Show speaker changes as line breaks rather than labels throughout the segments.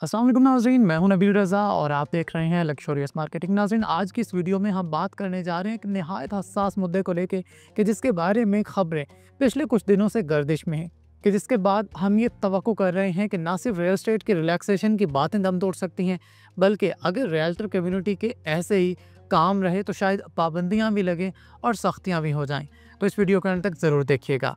अस्सलाम वालेकुम नाज़रीन, मैं हूं नबील रज़ा और आप देख रहे हैं लक्ज़रियस मार्केटिंग। नाज़रीन, आज की इस वीडियो में हम बात करने जा रहे हैं एक नहायत हसास मुद्दे को लेके कि जिसके बारे में खबरें पिछले कुछ दिनों से गर्दिश में हैं, कि जिसके बाद हम ये तवक्को कर रहे हैं कि ना सिर्फ रियल एस्टेट की रिलैक्सेशन की बातें दम तोड़ सकती हैं, बल्कि अगर रियल्टर कम्युनिटी के ऐसे ही काम रहे तो शायद पाबंदियाँ भी लगें और सख्तियाँ भी हो जाएँ। तो इस वीडियो को अंत तक ज़रूर देखिएगा।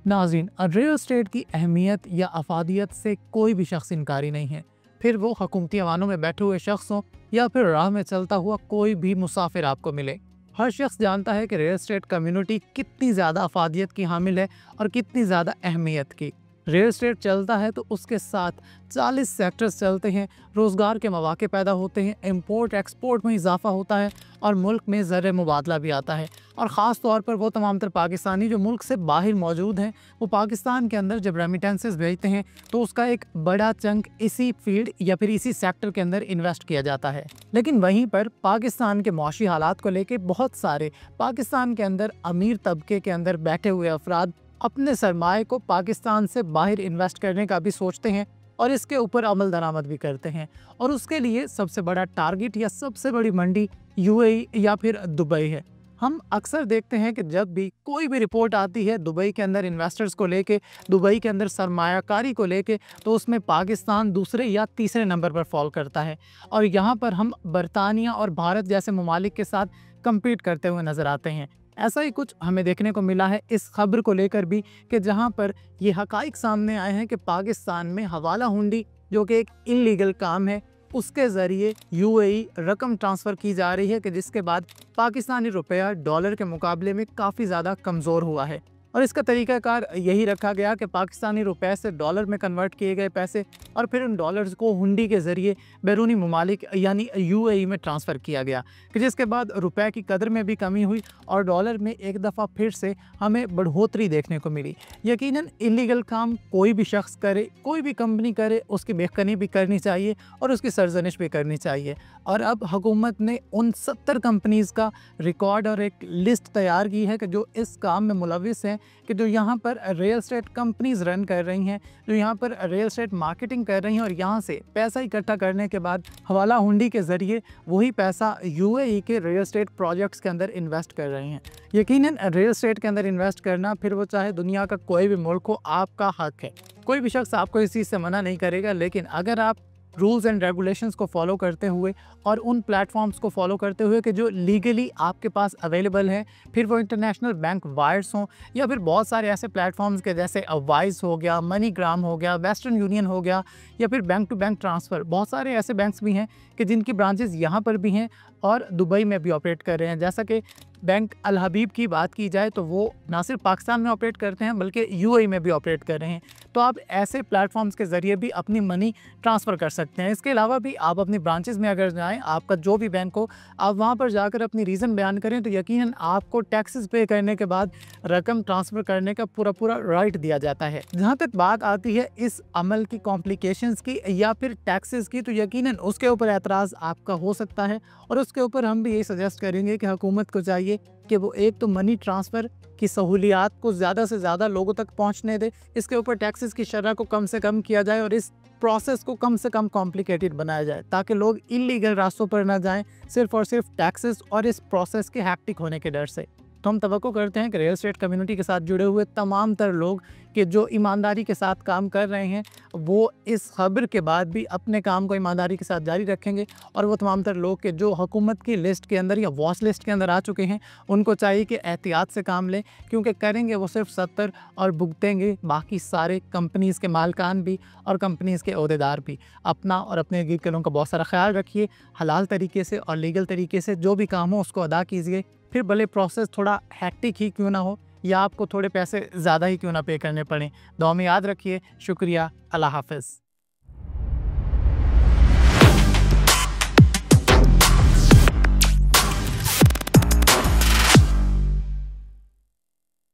नाज़रीन, रियल एस्टेट की अहमियत या अफादियत से कोई भी शख्स इनकारी नहीं है। फिर वो हुकूमती अवानों में बैठे हुए शख्स हों या फिर राह में चलता हुआ कोई भी मुसाफिर आपको मिले, हर शख्स जानता है कि रियल एस्टेट कम्युनिटी कितनी ज़्यादा अफादियत की हामिल है और कितनी ज़्यादा अहमियत की। रियल एस्टेट चलता है तो उसके साथ 40 सेक्टर्स चलते हैं, रोज़गार के मौके पैदा होते हैं, इंपोर्ट एक्सपोर्ट में इजाफा होता है और मुल्क में ज़र मुबादला भी आता है। और ख़ास तौर पर वो तमाम तर पाकिस्तानी जो मुल्क से बाहर मौजूद हैं, वो पाकिस्तान के अंदर जब रेमिटेंसेस भेजते हैं तो उसका एक बड़ा चंक इसी फील्ड या फिर इसी सेक्टर के अंदर इन्वेस्ट किया जाता है। लेकिन वहीं पर पाकिस्तान के मौशी हालात को लेके बहुत सारे पाकिस्तान के अंदर अमीर तबके के अंदर बैठे हुए अफराद अपने सरमाए को पाकिस्तान से बाहर इन्वेस्ट करने का भी सोचते हैं और इसके ऊपर अमल दरामद भी करते हैं। और उसके लिए सबसे बड़ा टारगेट या सबसे बड़ी मंडी यूएई या फिर दुबई है। हम अक्सर देखते हैं कि जब भी कोई भी रिपोर्ट आती है दुबई के अंदर इन्वेस्टर्स को लेके, दुबई के अंदर सरमायाकारी को लेके, तो उसमें पाकिस्तान दूसरे या तीसरे नंबर पर फॉल करता है। और यहाँ पर हम बरतानिया और भारत जैसे ममालिक के साथ कम्पीट करते हुए नज़र आते हैं। ऐसा ही कुछ हमें देखने को मिला है इस खबर को लेकर भी, कि जहां पर ये हकाइक सामने आए हैं कि पाकिस्तान में हवाला हुंडी, जो कि एक इलीगल काम है, उसके ज़रिए यूएई रकम ट्रांसफ़र की जा रही है, कि जिसके बाद पाकिस्तानी रुपया डॉलर के मुकाबले में काफ़ी ज़्यादा कमज़ोर हुआ है। और इसका तरीक़ाकार यही रखा गया कि पाकिस्तानी रुपए से डॉलर में कन्वर्ट किए गए पैसे और फिर उन डॉलर्स को हुंडी के ज़रिए बैरूनी ममालिक यानी यूएई में ट्रांसफ़र किया गया, कि जिसके बाद रुपए की कदर में भी कमी हुई और डॉलर में एक दफ़ा फिर से हमें बढ़ोतरी देखने को मिली। यकीनन इलीगल काम कोई भी शख्स करे, कोई भी कंपनी करे, उसकी बेखनी भी करनी चाहिए और उसकी सरजनिश भी करनी चाहिए। और अब हुकूमत ने उन 70 कंपनीज़ का रिकॉर्ड और एक लिस्ट तैयार की है कि जो इस काम में मुलविस हैं, कि जो यहाँ पर रियल एस्टेट कंपनीज़ रन कर रही हैं, जो यहाँ पर रियल एस्टेट मार्केटिंग कर रही हैं और यहाँ से पैसा इकट्ठा करने के बाद हवाला हुंडी के ज़रिए वही पैसा यूएई के रियल एस्टेट प्रोजेक्ट्स के अंदर इन्वेस्ट कर रहे हैं। यकीनन रियल एस्टेट के अंदर इन्वेस्ट करना, फिर वो चाहे दुनिया का कोई भी मुल्क हो, आपका हक है। कोई भी शख्स आपको इस चीज़ से मना नहीं करेगा, लेकिन अगर आप रूल्स एंड रेगुलेशंस को फॉलो करते हुए और उन प्लेटफॉर्म्स को फॉलो करते हुए कि जो लीगली आपके पास अवेलेबल है, फिर वो इंटरनेशनल बैंक वायर्स हों या फिर बहुत सारे ऐसे प्लेटफॉर्म्स के जैसे अवाइस हो गया, मनीग्राम हो गया, वेस्टर्न यूनियन हो गया, या फिर बैंक टू बैंक ट्रांसफ़र, बहुत सारे ऐसे बैंक्स भी हैं कि जिनकी ब्रांचेस यहाँ पर भी हैं और दुबई में भी ऑपरेट कर रहे हैं। जैसा कि बैंक अल हबीब की बात की जाए तो वो ना सिर्फ पाकिस्तान में ऑपरेट करते हैं बल्कि यूएई में भी ऑपरेट कर रहे हैं। तो आप ऐसे प्लेटफॉर्म्स के ज़रिए भी अपनी मनी ट्रांसफ़र कर सकते हैं। इसके अलावा भी आप अपनी ब्रांचेस में अगर जाएं, आपका जो भी बैंक हो, आप वहां पर जाकर अपनी रीज़न बयान करें तो यकीनन आपको टैक्सेस पे करने के बाद रकम ट्रांसफ़र करने का पूरा राइट दिया जाता है। जहाँ तक बात आती है इस अमल की कॉम्प्लिकेशंस की या फिर टैक्सेस की, तो यकीनन उसके ऊपर एतराज़ आपका हो सकता है और उसके ऊपर हम भी यही सजेस्ट करेंगे कि हुकूमत को चाहिए कि वो एक तो मनी ट्रांसफ़र की सहूलियात को ज़्यादा से ज़्यादा लोगों तक पहुंचने दे, इसके ऊपर टैक्सेस की शरह को कम से कम किया जाए और इस प्रोसेस को कम से कम कॉम्प्लिकेटेड बनाया जाए, ताकि लोग इलीगल रास्तों पर ना जाएं सिर्फ और सिर्फ टैक्सेस और इस प्रोसेस के हैक्टिक होने के डर से। तो हम तवक्को करते हैं कि रियल एस्टेट कम्युनिटी के साथ जुड़े हुए तमाम तर लोग कि जो ईमानदारी के साथ काम कर रहे हैं, वो इस खबर के बाद भी अपने काम को ईमानदारी के साथ जारी रखेंगे। और वो तमाम तर लोग कि जो हुकूमत की लिस्ट के अंदर या वॉच लिस्ट के अंदर आ चुके हैं, उनको चाहिए कि एहतियात से काम लें, क्योंकि करेंगे वो सिर्फ 70 और भुगतेंगे बाकी सारे कंपनीज़ के मालकान भी और कंपनीज़ के ओहदेदार भी। अपना और अपने गिर का बहुत सारा ख्याल रखिए, हलाल तरीके से और लीगल तरीके से जो भी काम हो उसको अदा कीजिए, फिर भले प्रोसेस थोड़ा हैक्टिक ही क्यों ना हो या आपको थोड़े पैसे ज़्यादा ही क्यों ना पे करने पड़ें। दुआ में याद रखिए। शुक्रिया। अल्लाह हाफ़िज़।